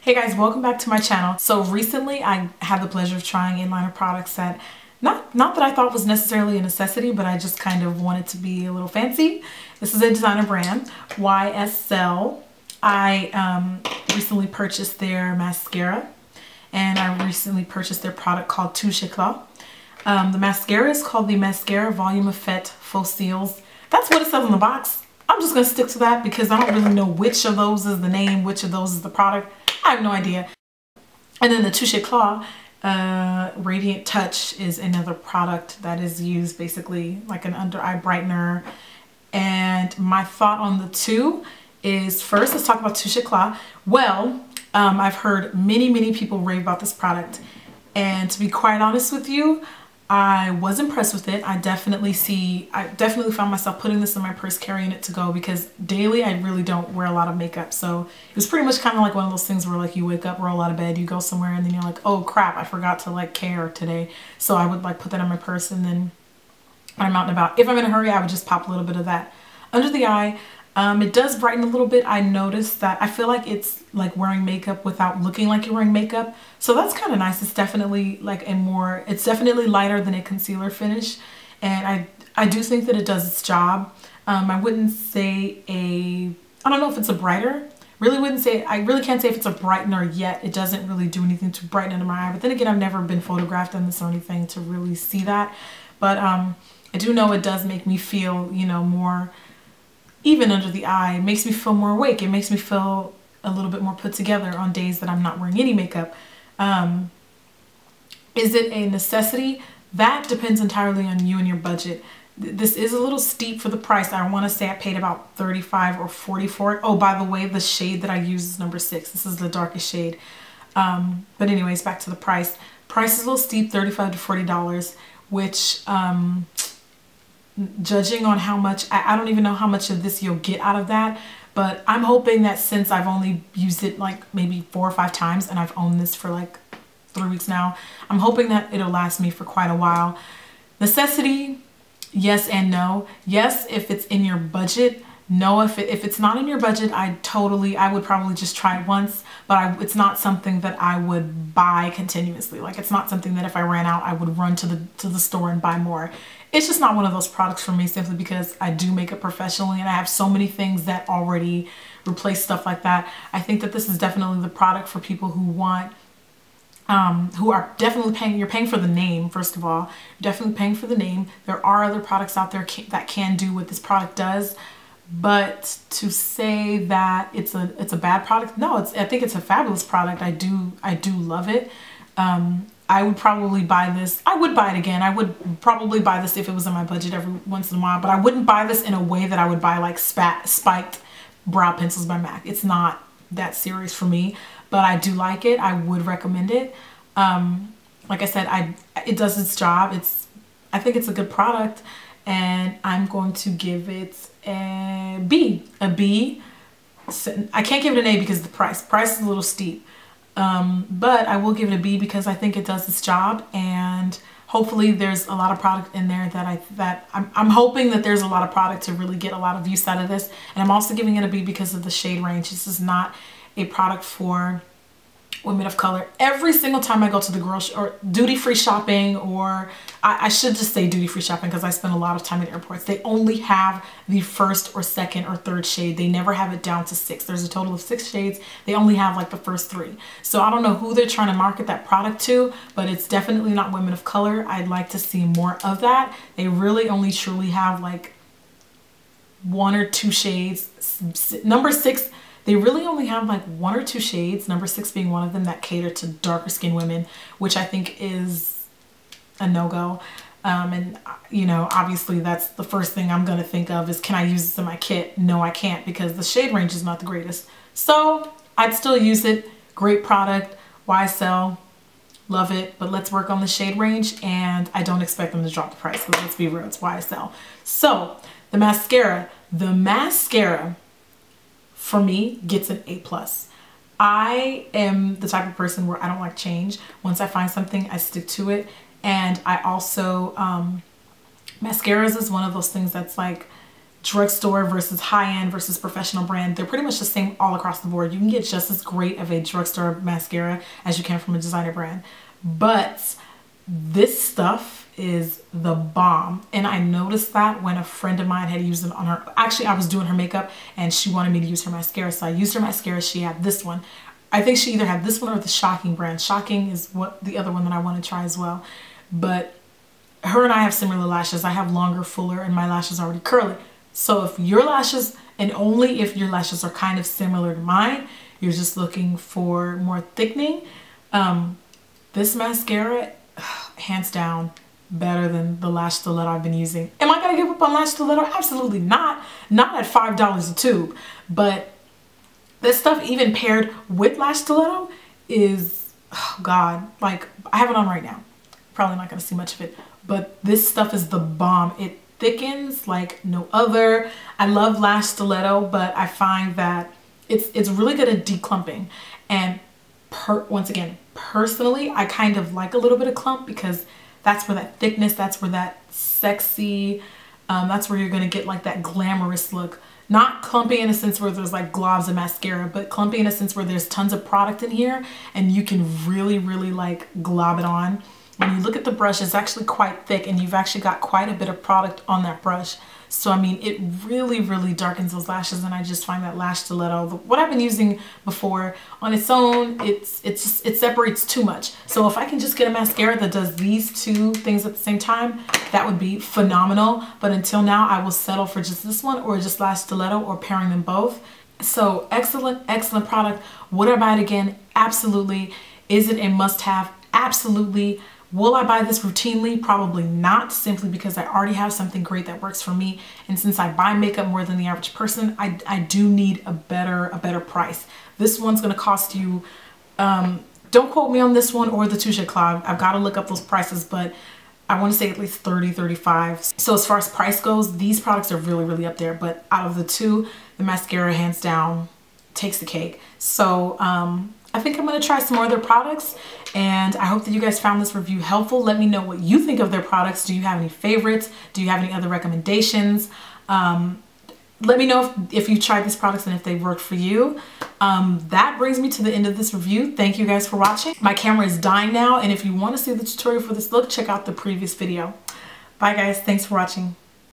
Hey guys, welcome back to my channel. So recently I had the pleasure of trying inliner products that not that I thought was necessarily a necessity, but I just kind of wanted to be a little fancy. This is a designer brand, YSL. I recently purchased their mascara, and I recently purchased their product called Touche Éclat. The mascara is called the Mascara Volume Effect Faux Cils. That's what it says on the box. I'm just going to stick to that because I don't really know which of those is the name, which of those is the product. I have no idea. And then the Touche Éclat Radiant Touch is another product that is used basically like an under eye brightener. And my thought on the two is, first, let's talk about Touche Éclat. Well, I've heard many people rave about this product. And to be quite honest with you, I was impressed with it. I definitely found myself putting this in my purse, carrying it to go, because daily I really don't wear a lot of makeup. So it was pretty much kind of like one of those things where like you wake up, roll out of bed, you go somewhere, and then you're like, oh crap, I forgot to like care today. So I would like put that in my purse, and then when I'm out and about, if I'm in a hurry, I would just pop a little bit of that under the eye. It does brighten a little bit. I noticed that I feel like it's like wearing makeup without looking like you're wearing makeup. So that's kind of nice. It's definitely like it's definitely lighter than a concealer finish. And I do think that it does its job. I wouldn't say I don't know if it's a brighter. I really can't say if it's a brightener yet. It doesn't really do anything to brighten under my eye. But then again, I've never been photographed on this or anything to really see that. But I do know it does make me feel, you know, more even under the eye. It makes me feel more awake. It makes me feel a little bit more put together on days that I'm not wearing any makeup. Is it a necessity? That depends entirely on you and your budget. This is a little steep for the price. I want to say I paid about $35 or $40 for it. Oh, by the way, the shade that I use is number 6. This is the darkest shade. But anyways, back to the price. Price is a little steep, $35 to $40, which judging on how much, I don't even know how much of this you'll get out of that, but I'm hoping that since I've only used it like maybe 4 or 5 times, and I've owned this for like 3 weeks now, I'm hoping that it'll last me for quite a while. Necessity, yes and no. Yes, if it's in your budget. No, if it's not in your budget, I would probably just try it once, but it's not something that I would buy continuously. Like, it's not something that if I ran out, I would run to the store and buy more. It's just not one of those products for me, simply because I do makeup professionally and I have so many things that already replace stuff like that. I think that this is definitely the product for people who want, who are definitely paying. You're paying for the name, first of all. You're definitely paying for the name. There are other products out there that can do what this product does. But to say that it's a bad product, no, I think it's a fabulous product. I do love it. I would probably buy this. I would buy it again. I would probably buy this if it was in my budget every once in a while, but I wouldn't buy this in a way that I would buy like spiked brow pencils by MAC. It's not that serious for me, but I do like it. I would recommend it. Like I said, it does its job. I think it's a good product, and I'm going to give it a B. A B. I can't give it an A because the price is a little steep. But I will give it a B because I think it does its job, and hopefully there's a lot of product in there that I'm hoping that there's a lot of product to really get a lot of use out of this. And I'm also giving it a B because of the shade range. This is not a product for women of color. Every single time I go to the grocery or duty-free shopping, or I should just say duty-free shopping because I spend a lot of time at airports, they only have the first or second or third shade. They never have it down to 6. There's a total of 6 shades. They only have like the first 3. So I don't know who they're trying to market that product to, but it's definitely not women of color. I'd like to see more of that. They really only truly have like 1 or 2 shades. Number 6, they really only have like 1 or 2 shades, number 6 being one of them, that cater to darker skinned women, which I think is a no-go. And you know, obviously that's the first thing I'm going to think of is, can I use this in my kit? No, I can't, because the shade range is not the greatest. So I'd still use it. Great product. YSL. Love it. But let's work on the shade range, and I don't expect them to drop the price, because let's be real, it's YSL. So the mascara. The mascara for me gets an A+. I am the type of person where I don't like change. Once I find something, I stick to it. And I also, mascaras is one of those things that's like, drugstore versus high-end versus professional brand. They're pretty much the same all across the board. You can get just as great of a drugstore mascara as you can from a designer brand. But this stuff is the bomb. And I noticed that when a friend of mine had used it on her, actually I was doing her makeup and she wanted me to use her mascara. So I used her mascara. She had this one. I think she either had this one or the Shocking brand. Shocking is what the other one that I want to try as well. But her and I have similar lashes. I have longer, fuller, and my lashes are already curly. So if your lashes, and only if your lashes are kind of similar to mine, you're just looking for more thickening, this mascara, hands down, better than the lash stiletto I've been using. Am I gonna give up on lash stiletto? Absolutely not. Not at $5 a tube. But this stuff, even paired with lash stiletto, is, oh God, like I have it on right now. Probably not gonna see much of it, but this stuff is the bomb. It thickens like no other. I love lash stiletto, but I find that it's really good at declumping. And once again, personally, I kind of like a little bit of clump because that's where that thickness, that's where that sexy, that's where you're gonna get like that glamorous look. Not clumpy in a sense where there's like globs of mascara, but clumpy in a sense where there's tons of product in here and you can really, really like glob it on. When you look at the brush, it's actually quite thick and you've actually got quite a bit of product on that brush. So, I mean, it really, really darkens those lashes, and I just find that lash stiletto, what I've been using before, on its own, it separates too much. So if I can just get a mascara that does these two things at the same time, that would be phenomenal. But until now, I will settle for just this one or just lash stiletto or pairing them both. So excellent, excellent product. Would I buy it again? Absolutely. Is it a must-have? Absolutely. Will I buy this routinely? Probably not, simply because I already have something great that works for me. And since I buy makeup more than the average person, I do need a better price. This one's gonna cost you, don't quote me on this one or the Touche Éclat. I've got to look up those prices, but I want to say at least 30, 35. So as far as price goes, these products are really, really up there. But out of the two, the mascara hands down takes the cake. So I think I'm going to try some more of their products, and I hope that you guys found this review helpful. Let me know what you think of their products. Do you have any favorites? Do you have any other recommendations? Let me know if you tried these products and if they worked for you. That brings me to the end of this review. Thank you guys for watching. My camera is dying now, and if you want to see the tutorial for this look, check out the previous video. Bye guys, thanks for watching.